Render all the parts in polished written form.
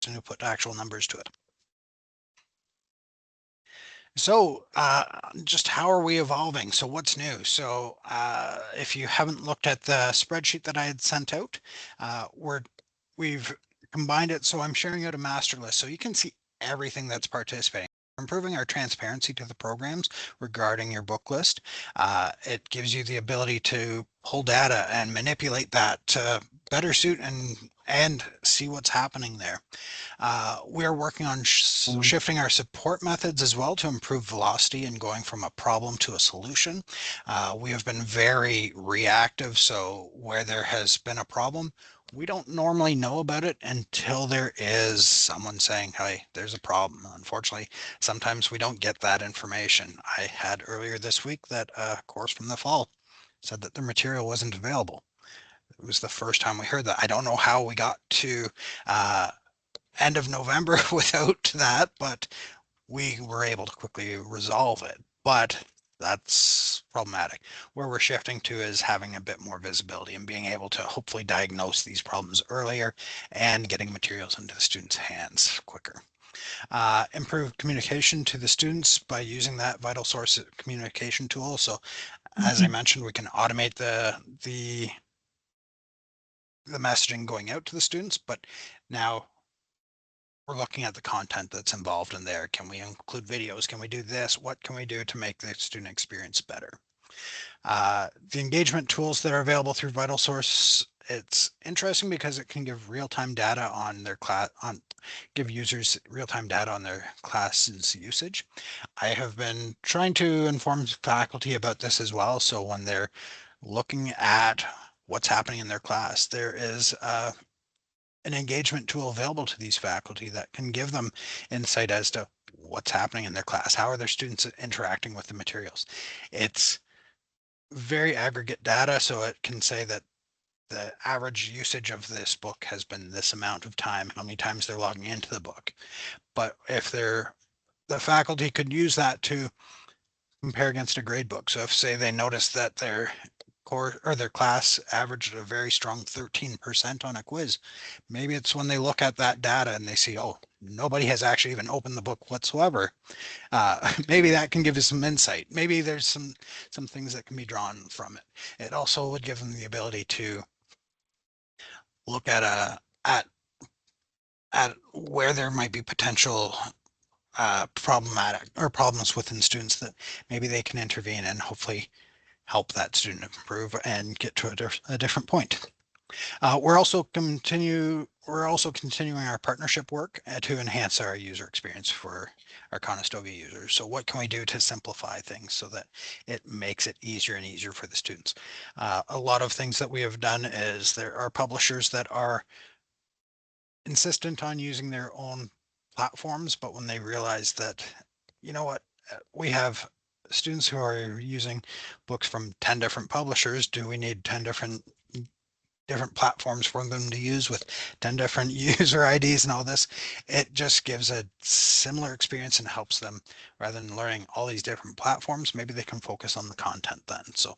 and who put actual numbers to it. So just how are we evolving? So what's new? So if you haven't looked at the spreadsheet that I had sent out, we've combined it. So I'm sharing out a master list so you can see everything that's participating. Improving our transparency to the programs regarding your book list. It gives you the ability to pull data and manipulate that to better suit and see what's happening there. We're working on shifting our support methods as well to improve velocity and going from a problem to a solution. We have been very reactive, so where there has been a problem, we don't normally know about it until there is someone saying, hey, there's a problem. Unfortunately, sometimes we don't get that information. I had earlier this week that a course from the fall said that the material wasn't available. It was the first time we heard that. I don't know how we got to end of November without that, but we were able to quickly resolve it. But that's problematic. Where we're shifting to is having a bit more visibility and being able to hopefully diagnose these problems earlier and getting materials into the students' hands quicker. Improved communication to the students by using that vital source communication tool. So as I mentioned, we can automate the messaging going out to the students, but now we're looking at the content that's involved in there. Can we include videos? Can we do this? What can we do to make the student experience better? The engagement tools that are available through VitalSource, it's interesting because it can give real-time data on their class, give users real-time data on their classes usage. I have been trying to inform faculty about this as well. So when they're looking at what's happening in their class, there is an engagement tool available to these faculty that can give them insight as to what's happening in their class. How are their students interacting with the materials? It's very aggregate data, so it can say that the average usage of this book has been this amount of time, how many times they're logging into the book. But if the faculty could use that to compare against a grade book. So if say they notice that their core or their class averaged a very strong 13% on a quiz, maybe it's when they look at that data and they see, oh, nobody has actually even opened the book whatsoever. Maybe that can give us some insight. Maybe there's some things that can be drawn from it. It also would give them the ability to look at where there might be potential problematic or problems within students that maybe they can intervene and hopefully help that student improve and get to a different point. We're also continuing our partnership work to enhance our user experience for our Conestoga users. So what can we do to simplify things so that it makes it easier and easier for the students? A lot of things that we have done is there are publishers that are insistent on using their own platforms, but when they realize that, you know what, we have students who are using books from 10 different publishers, do we need 10 different platforms for them to use with 10 different user IDs and all this? It just gives a similar experience and helps them, rather than learning all these different platforms, maybe they can focus on the content then. So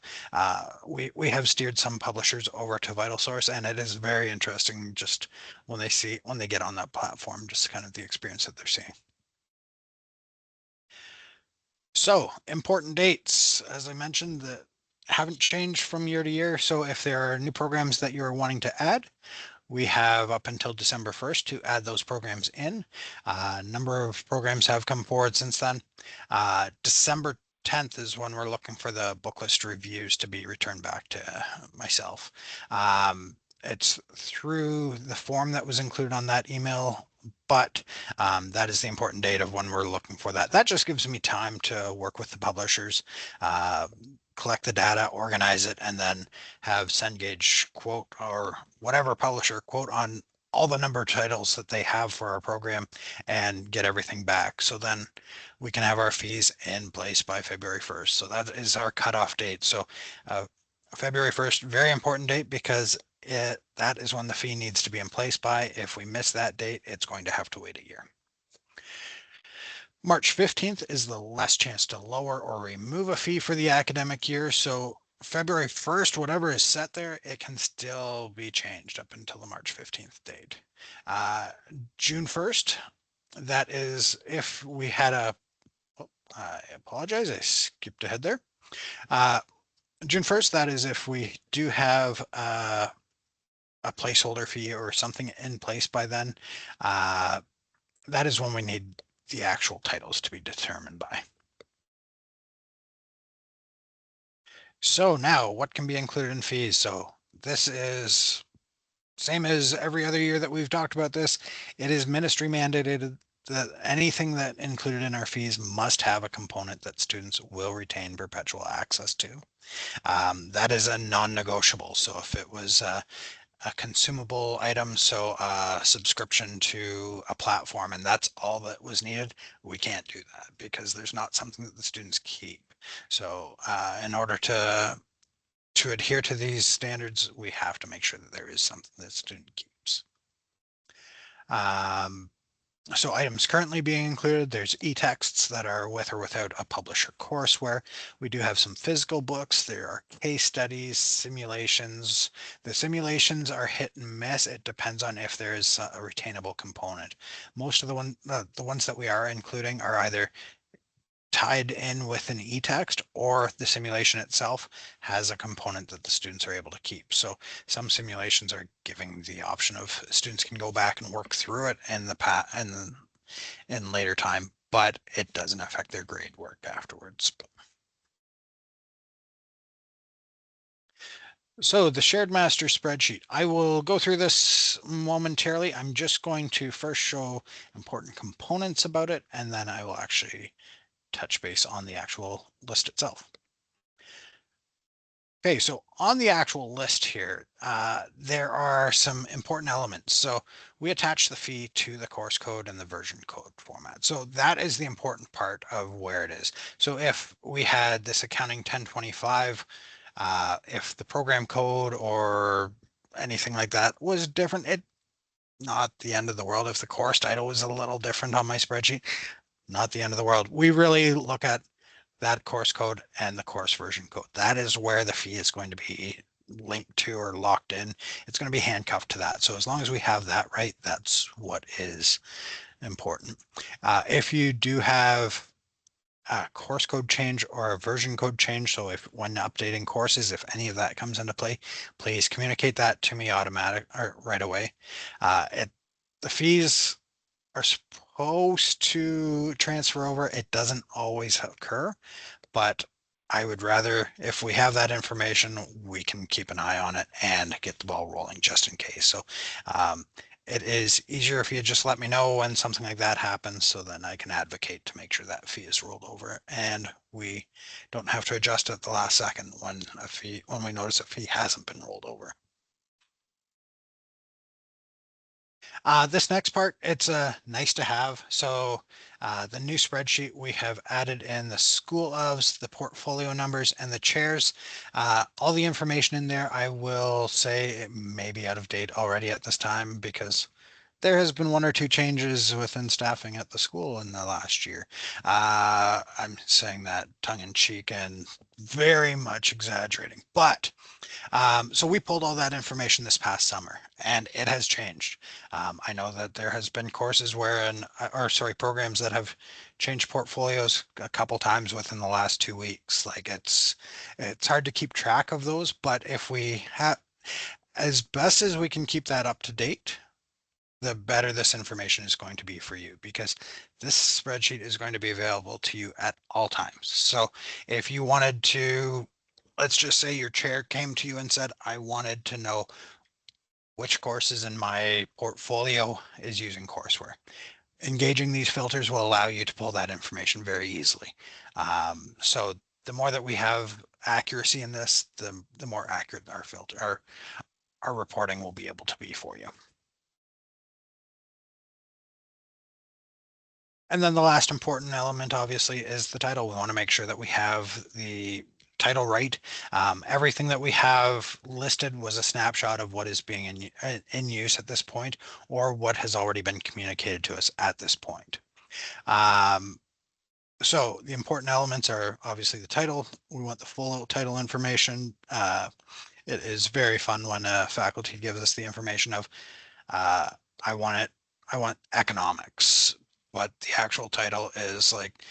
we have steered some publishers over to VitalSource, and it is very interesting just when they get on that platform, just kind of the experience that they're seeing. So important dates, as I mentioned, that haven't changed from year to year. So if there are new programs that you're wanting to add, we have up until December 1st to add those programs in. A number of programs have come forward since then. December 10th is when we're looking for the Booklist reviews to be returned back to myself. It's through the form that was included on that email, but that is the important date of when we're looking for that. That just gives me time to work with the publishers, collect the data, organize it, and then have Cengage quote or whatever publisher quote on all the number of titles that they have for our program and get everything back. So then we can have our fees in place by February 1st. So that is our cutoff date. So February 1st, very important date because that is when the fee needs to be in place by. If we miss that date, it's going to have to wait a year. March 15th is the last chance to lower or remove a fee for the academic year. So February 1st, whatever is set there, it can still be changed up until the March 15th date. Uh, June 1st, that is if we had a, oh, I apologize, I skipped ahead there. Uh, June 1st, that is if we do have a placeholder fee or something in place by then. That is when we need the actual titles to be determined by. So now what can be included in fees? So this is same as every other year that we've talked about this. It is ministry mandated that anything that included in our fees must have a component that students will retain perpetual access to. That is a non-negotiable. So if it was a consumable item, so a subscription to a platform, and that's all that was needed, we can't do that because there's not something that the students keep. So in order to adhere to these standards, we have to make sure that there is something that the student keeps. Um, so items currently being included, there's e-texts that are with or without a publisher courseware. We do have some physical books. There are case studies, simulations. The simulations are hit and miss. It depends on if there is a retainable component. Most of the ones that we are including are either tied in with an e-text or the simulation itself has a component that the students are able to keep. So some simulations are giving the option of students can go back and work through it in later time, but it doesn't affect their grade work afterwards. So the shared master spreadsheet, I will go through this momentarily. I'm just going to first show important components about it, and then I will actually touch base on the actual list itself. Okay, so on the actual list here, there are some important elements. So we attach the fee to the course code and the version code format. So that is the important part of where it is. So if we had this accounting 1025, if the program code or anything like that was different, it not the end of the world. If the course title was a little different on my spreadsheet, not the end of the world. We really look at that course code and the course version code. That is where the fee is going to be linked to or locked in. It's going to be handcuffed to that. So as long as we have that right, that's what is important. If you do have a course code change or a version code change, so if when updating courses, if any of that comes into play, please communicate that to me automatic or right away. The fees are supposed to transfer over. It doesn't always occur, but I would rather, if we have that information, we can keep an eye on it and get the ball rolling just in case. So um, it is easier if you just let me know when something like that happens, so then I can advocate to make sure that fee is rolled over and we don't have to adjust at the last second when we notice a fee hasn't been rolled over. This next part, it's nice to have. So the new spreadsheet, we have added in the school ofs, the portfolio numbers, and the chairs. All the information in there, I will say it may be out of date already at this time because there has been one or two changes within staffing at the school in the last year. I'm saying that tongue in cheek and very much exaggerating, but so we pulled all that information this past summer and it has changed. I know that there has been courses programs that have changed portfolios a couple times within the last 2 weeks. Like it's hard to keep track of those, but if we have, as best as we can keep that up to date, the better this information is going to be for you because this spreadsheet is going to be available to you at all times. So if you wanted to, let's just say your chair came to you and said, I wanted to know which courses in my portfolio is using courseware. Engaging these filters will allow you to pull that information very easily. So the more that we have accuracy in this, the more accurate our reporting will be able to be for you. And then the last important element, obviously, is the title. We want to make sure that we have the title right. Everything that we have listed was a snapshot of what is being in use at this point, or what has already been communicated to us at this point. Um, So the important elements are obviously the title. We want the full title information. It is very fun when a faculty gives us the information of, uh, I want economics, but the actual title is like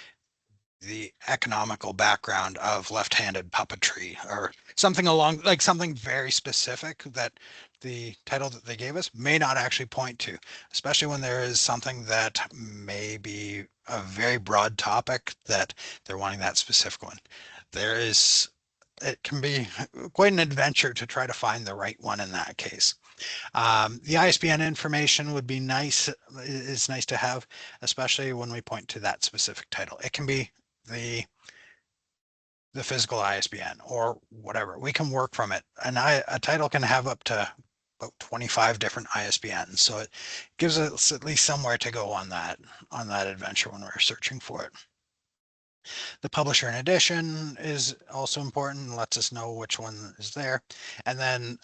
the economical background of left-handed puppetry or something along, like something very specific that the title that they gave us may not actually point to, especially when there is something that may be a very broad topic that they're wanting that specific one. It can be quite an adventure to try to find the right one in that case. The ISBN information would be nice, is nice to have, especially when we point to that specific title. It can be the the physical ISBN or whatever. We can work from it. A title can have up to about 25 different ISBNs. So it gives us at least somewhere to go on that adventure when we're searching for it. The publisher and edition is also important, lets us know which one is there. And then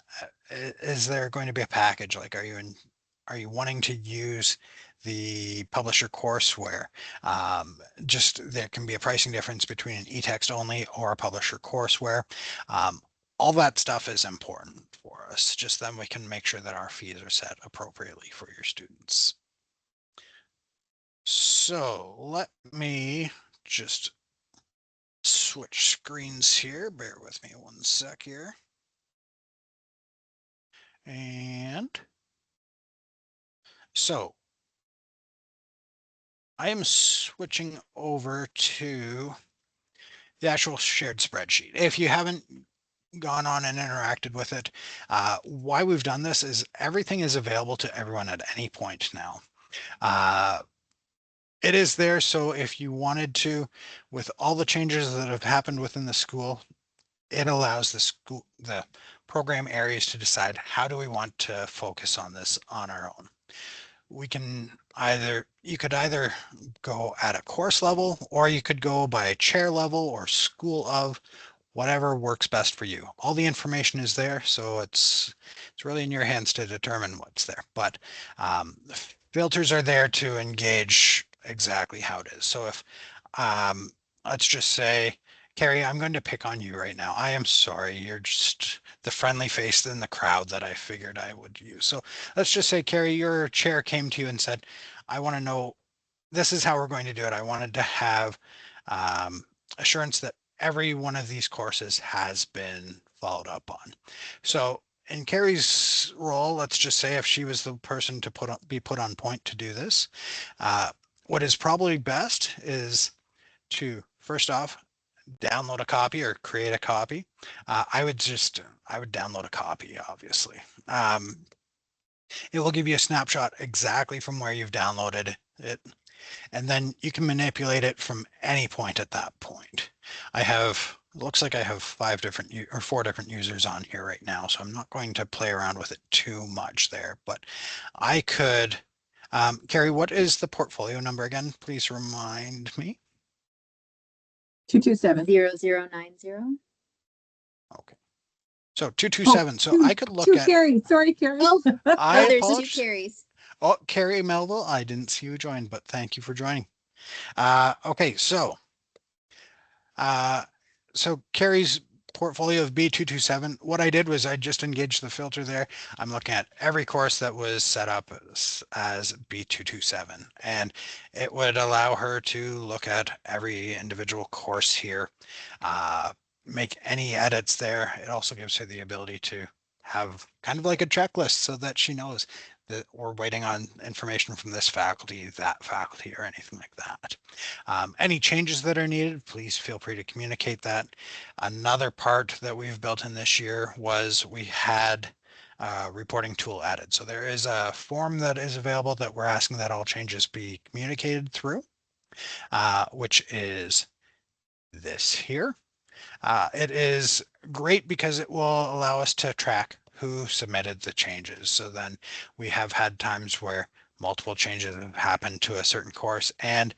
is there going to be a package? Like, are you wanting to use the publisher courseware? Just there can be a pricing difference between an eText only or a publisher courseware. All that stuff is important for us. Just then we can make sure that our fees are set appropriately for your students. So let me just switch screens here. Bear with me one sec here. And so I am switching over to the actual shared spreadsheet. If you haven't gone on and interacted with it, why we've done this is everything is available to everyone at any point now. It is there, so if you wanted to, with all the changes that have happened within the school, it allows the program areas to decide how do we want to focus on this on our own. You could either go at a course level, or you could go by chair level or school of, whatever works best for you. All the information is there, so it's really in your hands to determine what's there. But filters are there to engage exactly how it is. So if let's just say, Carrie, I'm going to pick on you right now. I am sorry. You're just the friendly face in the crowd that I figured I would use. So let's just say, Carrie, your chair came to you and said, I want to know, this is how we're going to do it. I wanted to have assurance that every one of these courses has been followed up on. So in Carrie's role, let's just say if she was the person to be put on point to do this, what is probably best is to first off download a copy or create a copy. I would download a copy, obviously. It will give you a snapshot exactly from where you've downloaded it, and then you can manipulate it from any point at that point. Looks like I have 4 different users on here right now, so I'm not going to play around with it too much there, but I could, Carrie, what is the portfolio number again? Please remind me. 227. 0090. Okay. So 227. So I could look at Carrie. Sorry, Carrie. Oh, I there's apologize. 2 carries. Oh, Carrie Melville, I didn't see you join, but thank you for joining. Okay, so Carrie's portfolio of B227, what I did was I just engaged the filter there. I'm looking at every course that was set up as B227, and it would allow her to look at every individual course here, make any edits there. It also gives her the ability to have kind of like a checklist so that she knows that we're waiting on information from this faculty, that faculty, or anything like that. Any changes that are needed, please feel free to communicate that. Another part that we've built in this year was we had reporting tool added. So there is a form that is available that we're asking that all changes be communicated through, which is this here. It is great because it will allow us to track who submitted the changes. So then we have had times where multiple changes have happened to a certain course. And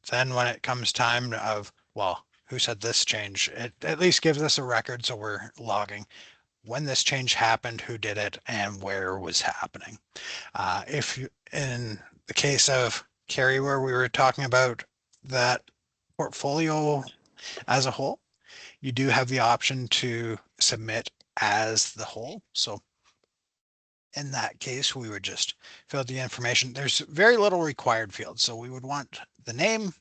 then when it comes time of, well, who said this change, it at least gives us a record. So we're logging when this change happened, who did it, and where it was happening. If in the case of Carrie, where we were talking about that portfolio as a whole, you do have the option to submit as the whole. So in that case, we would just fill the information. There's very little required fields. So we would want the name,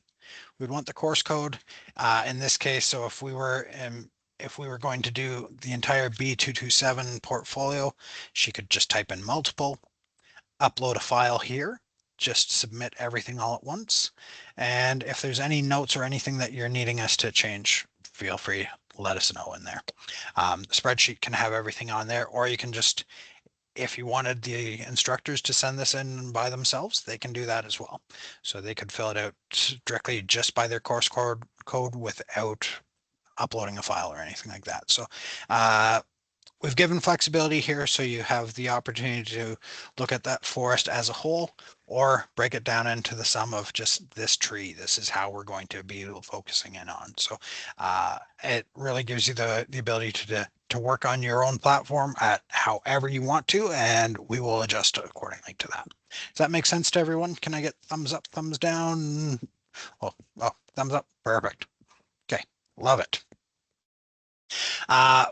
we'd want the course code in this case. So if we were going to do the entire B227 portfolio, she could just type in multiple, upload a file here, just submit everything all at once. And if there's any notes or anything that you're needing us to change, feel free, let us know in there. The spreadsheet can have everything on there, or you can just, if you wanted the instructors to send this in by themselves, they can do that as well. So they could fill it out directly just by their course code without uploading a file or anything like that. So we've given flexibility here, so you have the opportunity to look at that forest as a whole or break it down into the sum of just this tree. This is how we're going to be focusing in on. So it really gives you the ability to work on your own platform at however you want to, and we will adjust accordingly to that. Does that make sense to everyone? Can I get thumbs up, thumbs down? Oh, thumbs up. Perfect. Okay, love it. As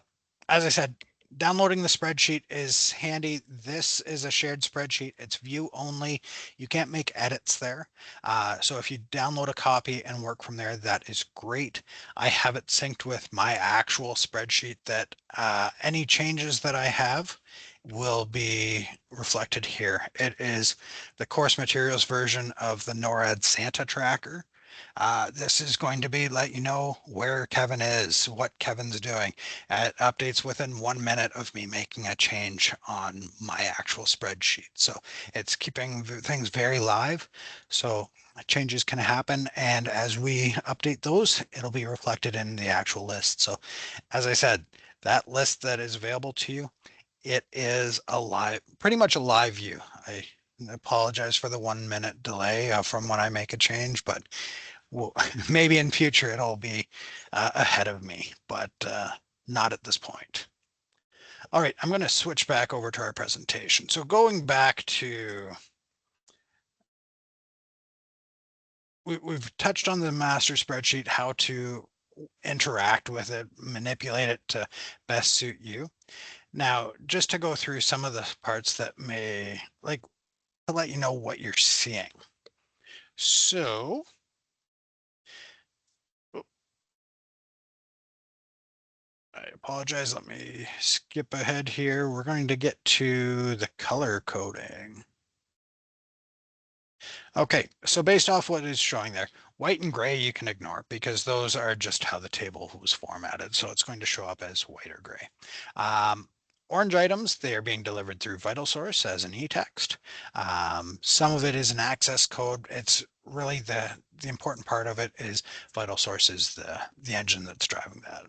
I said, downloading the spreadsheet is handy. This is a shared spreadsheet. It's view only. You can't make edits there. So if you download a copy and work from there, that is great. I have it synced with my actual spreadsheet that any changes that I have will be reflected here. It is the course materials version of the NORAD Santa tracker. This is going to be let you know where Kevin is, what Kevin's doing. It updates within 1 minute of me making a change on my actual spreadsheet. So it's keeping things very live. So changes can happen. And as we update those, it'll be reflected in the actual list. So as I said, that list that is available to you, it is a live, pretty much a live view. I apologize for the 1 minute delay from when I make a change, but well, maybe in future it'll be ahead of me, but not at this point. All right, I'm going to switch back over to our presentation. So going back to, we've touched on the master spreadsheet, how to interact with it, manipulate it to best suit you. Now, just to go through some of the parts that may, like, to let you know what you're seeing. So I apologize. Let me skip ahead here. We're going to get to the color coding. Okay, so based off what is showing there, white and gray you can ignore because those are just how the table was formatted. So it's going to show up as white or gray. Orange items, they are being delivered through VitalSource as an IAeText. Some of it is an access code. It's really the important part of it is VitalSource is the engine that's driving that.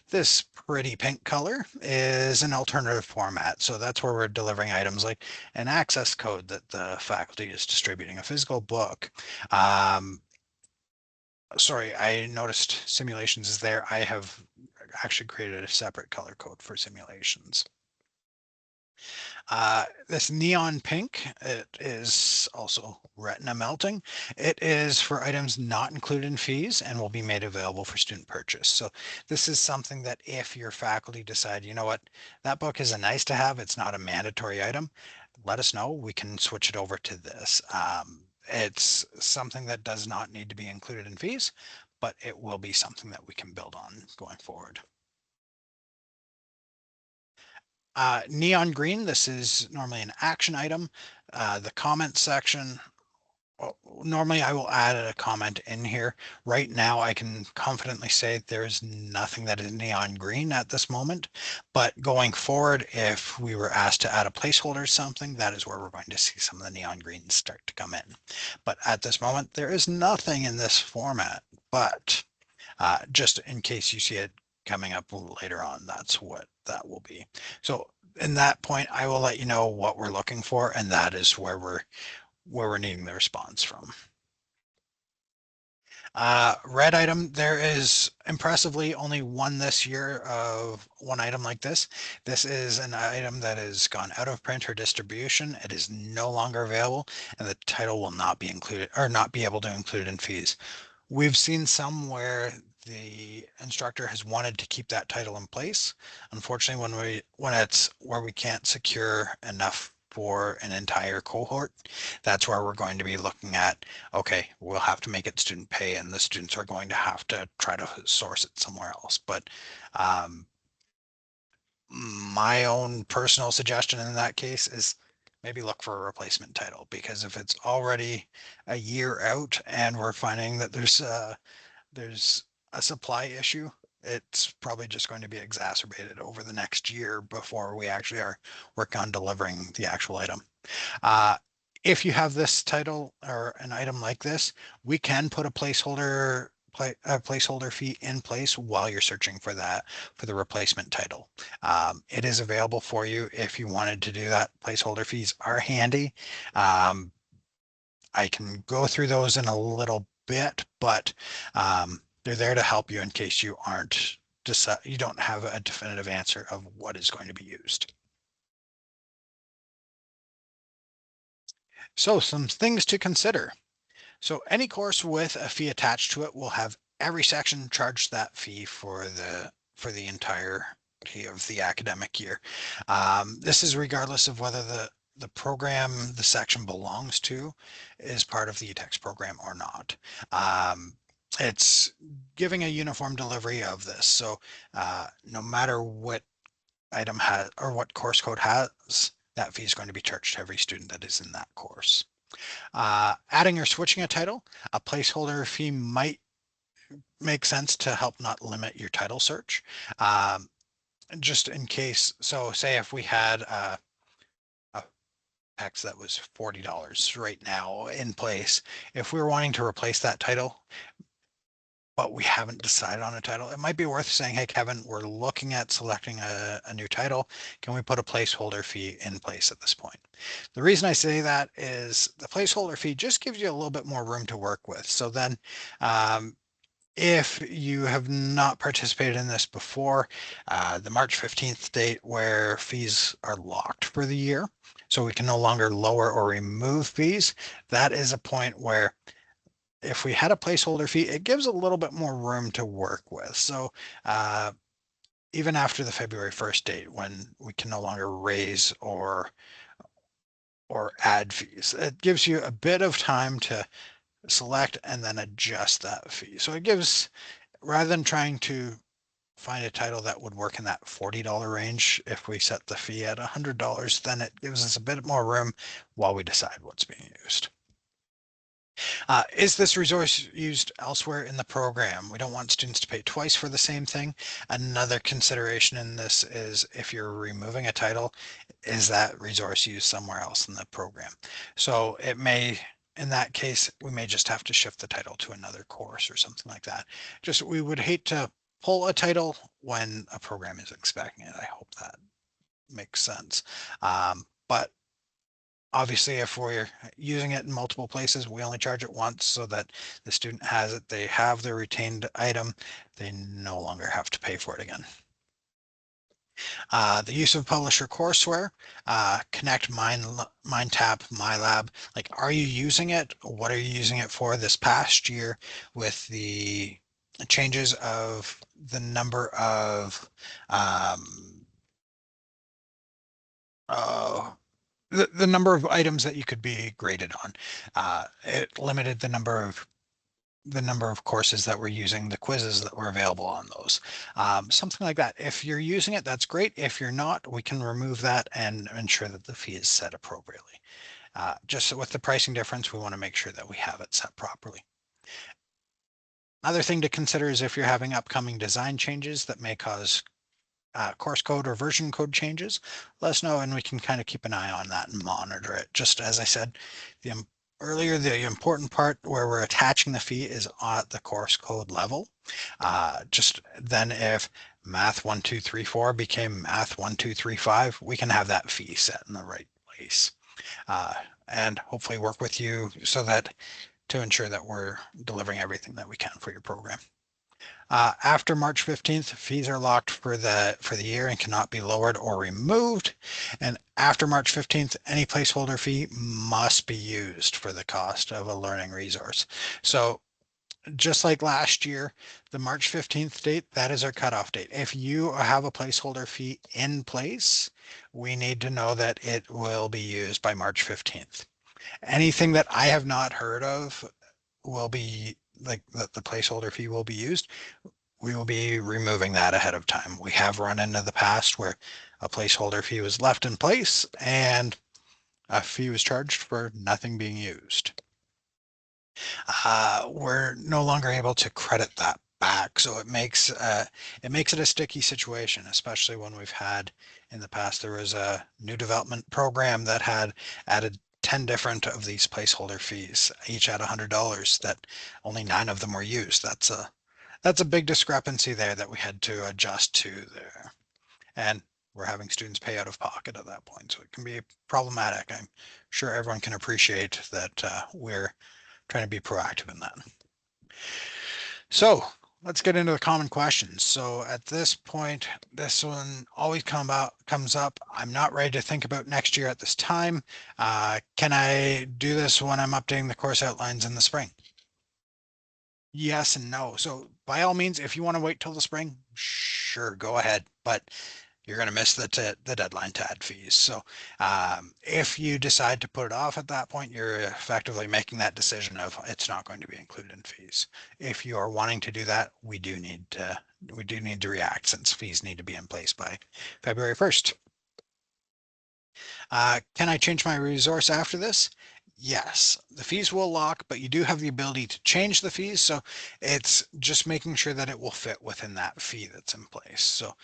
This pretty pink color is an alternative format. So that's where we're delivering items like an access code that the faculty is distributing, a physical book. Sorry, I noticed simulations is there. I have actually created a separate color code for simulations. This neon pink, it is also retina melting. It is for items not included in fees and will be made available for student purchase. So this is something that if your faculty decide, you know what, that book is a nice to have, it's not a mandatory item, let us know. We can switch it over to this. It's something that does not need to be included in fees, but it will be something that we can build on going forward. Neon green, this is normally an action item. The comment section, well, normally I will add a comment in here. Right now, I can confidently say there's nothing that is neon green at this moment. But going forward, if we were asked to add a placeholder or something, that is where we're going to see some of the neon greens start to come in. But at this moment, there is nothing in this format. But just in case you see it coming up later on, that's what that will be. So in that point, I will let you know what we're looking for, and that is where we're needing the response from. Red item, there is impressively only one this year of one item like this. This is an item that has gone out of print or distribution. It is no longer available, and the title will not be included or not be able to include in fees. We've seen some where the instructor has wanted to keep that title in place. Unfortunately, when it's where we can't secure enough for an entire cohort, that's where we're going to be looking at, okay, we'll have to make it student pay and the students are going to have to try to source it somewhere else. But um, my own personal suggestion in that case is maybe look for a replacement title, because if it's already a year out and we're finding that there's a supply issue, it's probably just going to be exacerbated over the next year before we actually are working on delivering the actual item. Uh, if you have this title or an item like this, we can put a placeholder fee in place while you're searching for the replacement title. It is available for you if you wanted to do that. Placeholder fees are handy. Um, I can go through those in a little bit, but they're there to help you in case you don't have a definitive answer of what is going to be used. So some things to consider. So any course with a fee attached to it will have every section charge that fee for the entirety of the academic year. This is regardless of whether the program the section belongs to is part of the IAeText program or not. It's giving a uniform delivery of this. So no matter what item has or what course code has, that fee is going to be charged to every student that is in that course. Adding or switching a title, a placeholder fee might make sense to help not limit your title search. Um, just in case, so say if we had a text that was $40 right now in place, if we were wanting to replace that title, but we haven't decided on a title, it might be worth saying, hey, Kevin, we're looking at selecting a new title. Can we put a placeholder fee in place at this point? The reason I say that is the placeholder fee just gives you a little bit more room to work with. So then if you have not participated in this before, the March 15th date where fees are locked for the year, so we can no longer lower or remove fees, that is a point where if we had a placeholder fee, it gives a little bit more room to work with. So uh, even after the February 1st date, when we can no longer raise or add fees, it gives you a bit of time to select and then adjust that fee. So it gives, rather than trying to find a title that would work in that $40 range, if we set the fee at $100, then it gives us a bit more room while we decide what's being used. Is this resource used elsewhere in the program? We don't want students to pay twice for the same thing. Another consideration in this is if you're removing a title, is that resource used somewhere else in the program? So it may, in that case, we may just have to shift the title to another course or something like that. Just, we would hate to pull a title when a program is expecting it. I hope that makes sense. But obviously, if we're using it in multiple places, we only charge it once so that the student has it, they have their retained item, they no longer have to pay for it again. The use of publisher courseware, Connect, MindTap, MyLab. Like, are you using it? What are you using it for this past year with the changes of the number of uh, the number of items that you could be graded on. It limited the number of courses that we're using, the quizzes that were available on those. Something like that. If you're using it, that's great. If you're not, we can remove that and ensure that the fee is set appropriately. Just with the pricing difference, we want to make sure that we have it set properly. Another thing to consider is if you're having upcoming design changes that may cause course code or version code changes, let us know and we can kind of keep an eye on that and monitor it. Just as I said earlier, the important part where we're attaching the fee is at the course code level. Just then if math 1234 became math 1235, we can have that fee set in the right place. And hopefully work with you so that to ensure that we're delivering everything that we can for your program. After March 15th, fees are locked for the year and cannot be lowered or removed. And after March 15th, any placeholder fee must be used for the cost of a learning resource. So just like last year, the March 15th date, that is our cutoff date. If you have a placeholder fee in place, we need to know that it will be used by March 15th. Anything that I have not heard of will be like that the placeholder fee will be used. We will be removing that ahead of time. We have run into the past where a placeholder fee was left in place and a fee was charged for nothing being used. We're no longer able to credit that back. So it makes it a sticky situation, especially when we've had in the past, there was a new development program that had added 10 different of these placeholder fees, each at $100 that only 9 of them were used. That's a big discrepancy there that we had to adjust to there. And we're having students pay out of pocket at that point. So it can be problematic. I'm sure everyone can appreciate that we're trying to be proactive in that. So let's get into the common questions. So at this point, this one always comes up. I'm not ready to think about next year at this time. Can I do this when I'm updating the course outlines in the spring? Yes and no. So by all means, if you want to wait till the spring, sure, go ahead. But you're going to miss the deadline to add fees. So if you decide to put it off at that point, you're effectively making that decision of it's not going to be included in fees. If you are wanting to do that, we do need to react since fees need to be in place by February 1st. Can I change my resource after this? Yes, the fees will lock, but you do have the ability to change the fees. So it's just making sure that it will fit within that fee that's in place. So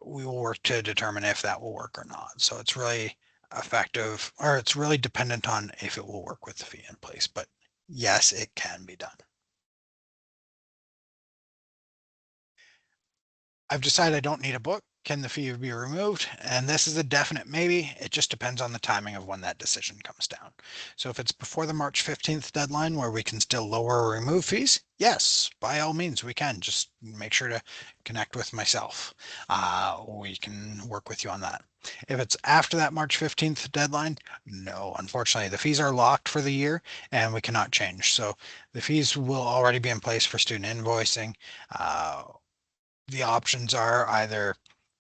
we will work to determine if that will work or not. So it's really effective, or it's really dependent on if it will work with the fee in place. But yes, it can be done. I've decided I don't need a book. Can the fee be removed? And this is a definite maybe. It just depends on the timing of when that decision comes down. So if it's before the March 15th deadline where we can still lower or remove fees, yes, by all means we can. Just make sure to connect with myself. We can work with you on that. If it's after that March 15th deadline, no, unfortunately, the fees are locked for the year and we cannot change. So the fees will already be in place for student invoicing. The options are either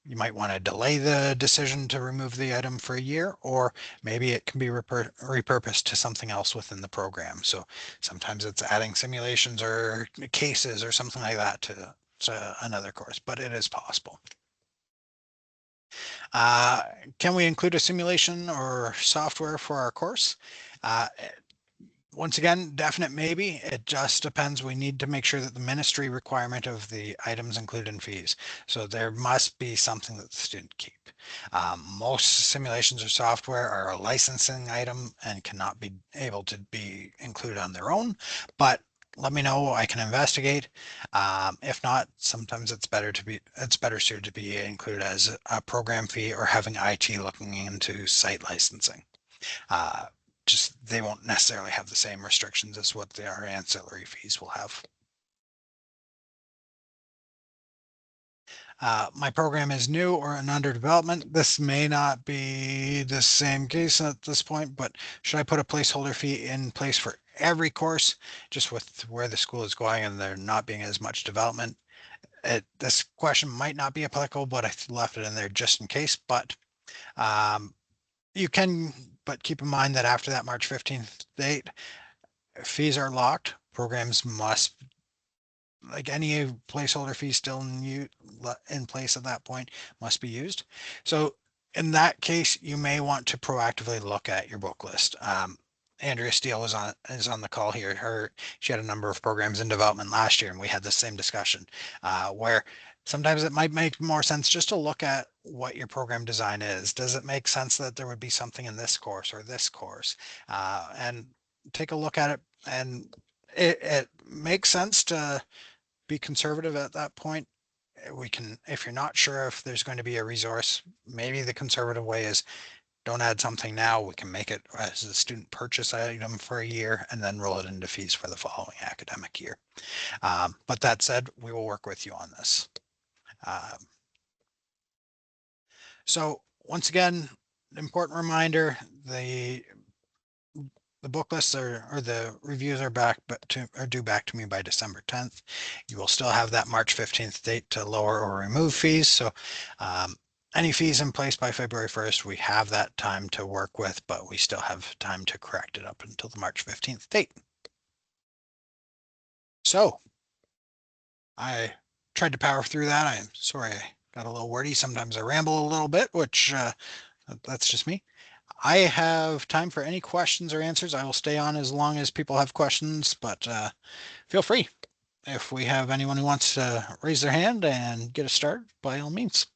you might want to delay the decision to remove the item for a year, or maybe it can be repurposed to something else within the program. So sometimes it's adding simulations or cases or something like that to another course, but it is possible. Uh, can we include a simulation or software for our course? Once again, definite maybe. It just depends. We need to make sure that the ministry requirement of the items included in fees. So there must be something that the student keep. Most simulations or software are a licensing item and cannot be able to be included on their own, but let me know. I can investigate. If not, sometimes it's better suited to be included as a program fee or having IT looking into site licensing. Uh, just they won't necessarily have the same restrictions as what their ancillary fees will have. My program is new or in under development. This may not be the same case at this point, but should I put a placeholder fee in place for every course, just with where the school is going and there not being as much development? This question might not be applicable, but I left it in there just in case. But um, you can, but keep in mind that after that March 15th date, fees are locked. Programs must, like any placeholder fee still in place at that point, must be used. So in that case, you may want to proactively look at your book list. Andrea Steele is on the call here. She had a number of programs in development last year, and we had the same discussion where sometimes it might make more sense just to look at what your program design is. Does it make sense that there would be something in this course or this course? And take a look at it. And it makes sense to be conservative at that point. We can, if you're not sure if there's going to be a resource, maybe the conservative way is don't add something now. We can make it as a student purchase item for a year and then roll it into fees for the following academic year. But that said, we will work with you on this. So once again, important reminder, the The book lists or the reviews are are due back to me by December 10th. You will still have that March 15th date to lower or remove fees. So um, any fees in place by February 1st, we have that time to work with, but we still have time to correct it up until the March 15th date. So I tried to power through that. I'm sorry I got a little wordy. Sometimes I ramble a little bit, which that's just me. I have time for any questions or answers. I will stay on as long as people have questions, but feel free. If we have anyone who wants to raise their hand and get us started, by all means.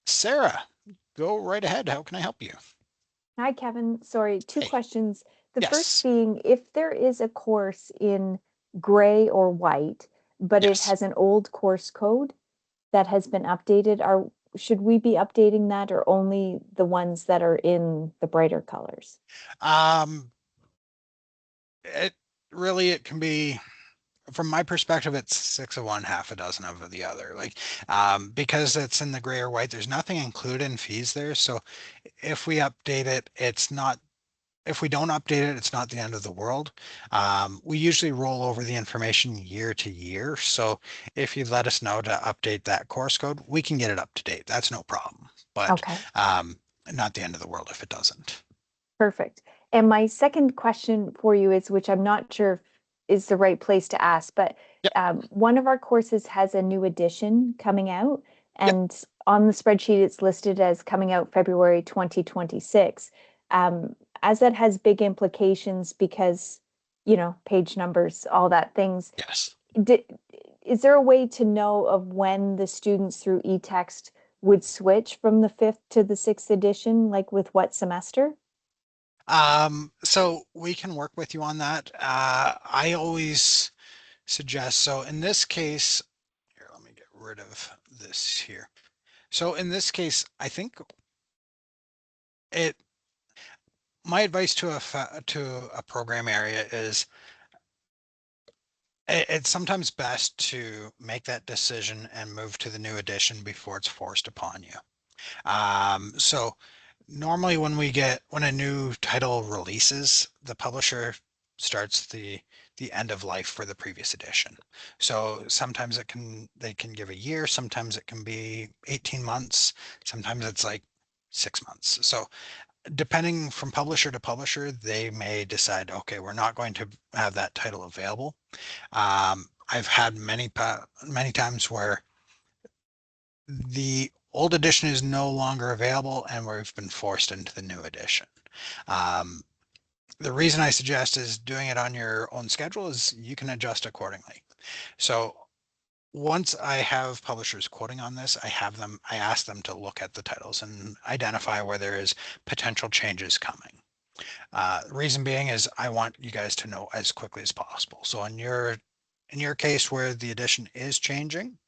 Sarah, go right ahead. How can I help you? Hi, Kevin. Sorry, two Hey, questions. The first yes, being if there is a course in gray or white, but it yes. has an old course code that has been updated, should we be updating that or only the ones that are in the brighter colors? Um, it it can be, from my perspective, it's six of one, half a dozen of the other. Because it's in the gray or white, there's nothing included in fees there. So if we update it, it's not if we don't update it, it's not the end of the world. We usually roll over the information year to year. So if you let us know to update that course code, we can get it up to date. That's no problem. But Okay. um, not the end of the world if it doesn't. Perfect. And my second question for you is, which I'm not sure is the right place to ask, but Yep. one of our courses has a new edition coming out, Yep. and on the spreadsheet it's listed as coming out February 2026. As that has big implications because, page numbers, all that things. Yes. Di- is there a way to know of when the students through eText would switch from the fifth to the sixth edition, like with what semester? So we can work with you on that. I always suggest, so in this case, here, let me get rid of this here. So in this case, I think it, my advice to to a program area is it's sometimes best to make that decision and move to the new edition before it's forced upon you. So normally when a new title releases, the publisher starts the end of life for the previous edition. So sometimes they can give a year, sometimes it can be 18 months, sometimes it's like 6 months. So depending from publisher to publisher, they may decide, okay, we're not going to have that title available. I've had many times where the old edition is no longer available and we've been forced into the new edition. Um, the reason I suggest is doing it on your own schedule is you can adjust accordingly. So once I have publishers quoting on this, I ask them to look at the titles and identify where there is potential changes coming. Reason being is I want you guys to know as quickly as possible. So in your case where the edition is changing,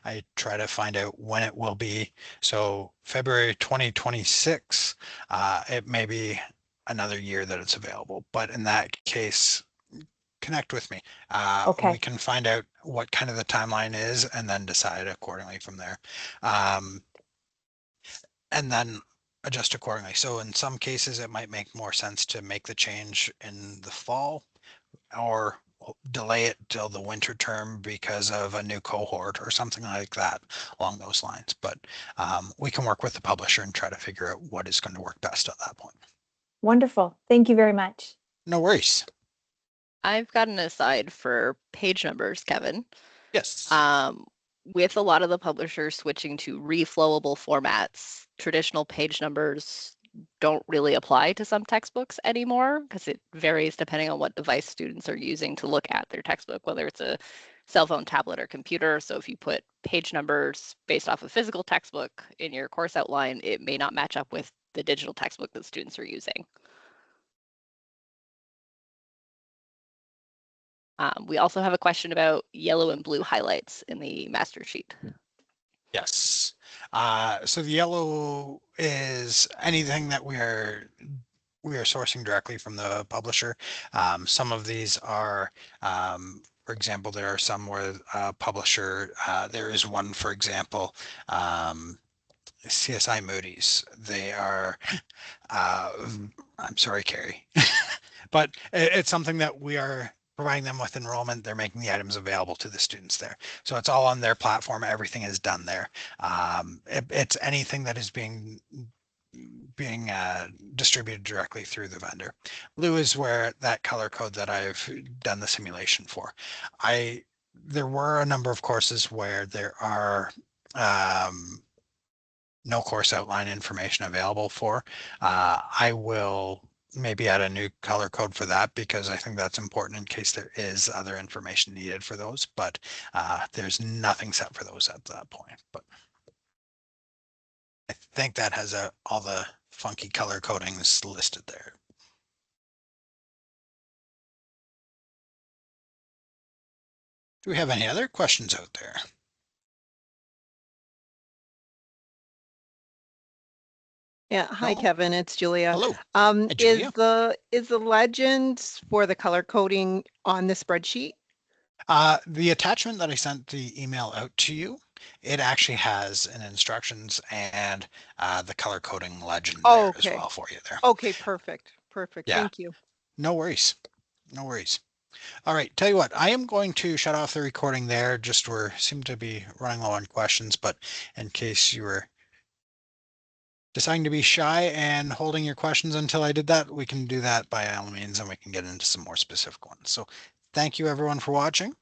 I try to find out when it will be. So February 2026, it may be another year that it's available. But in that case, connect with me. We Okay. can find out what kind of the timeline is and then decide accordingly from there. Um, and then adjust accordingly. So in some cases, it might make more sense to make the change in the fall or delay it till the winter term because of a new cohort or something like that along those lines. But we can work with the publisher and try to figure out what is going to work best at that point. Wonderful. Thank you very much. No worries. I've got an aside for page numbers, Kevin. Yes. Um, with a lot of the publishers switching to reflowable formats, traditional page numbers don't really apply to some textbooks anymore because it varies depending on what device students are using to look at their textbook, whether it's a cell phone, tablet, or computer. So if you put page numbers based off a physical textbook in your course outline, it may not match up with the digital textbook that students are using. We also have a question about yellow and blue highlights in the master sheet. Yes. So the yellow is anything that we are sourcing directly from the publisher. Some of these are, for example, there are some where publisher, there is one, for example, CSI Moody's. They are, I'm sorry, Carrie, but it's something that we are providing them with enrollment. They're making the items available to the students there. So it's all on their platform. Everything is done there. It's anything that is being distributed directly through the vendor. Blue is where that color code that I've done the simulation for. There were a number of courses where there are no course outline information available for. I will maybe add a new color code for that because I think that's important in case there is other information needed for those, but there's nothing set for those at that point. But I think that has all the funky color codings listed there. Do we have any other questions out there? Yeah, hi No? Kevin, it's Julia. Hello. Hi, Julia. Is the legend for the color coding on the spreadsheet? The attachment that I sent the email out to you, it actually has an instructions and the color coding legend there as Okay. well for you there. Okay, perfect. Perfect. Yeah. Thank you. No worries. No worries. All right, tell you what, I am going to shut off the recording there. Just seem to be running low on questions, but in case you were deciding to be shy and holding your questions until I did that, we can do that by all means, and we can get into some more specific ones. So thank you everyone for watching.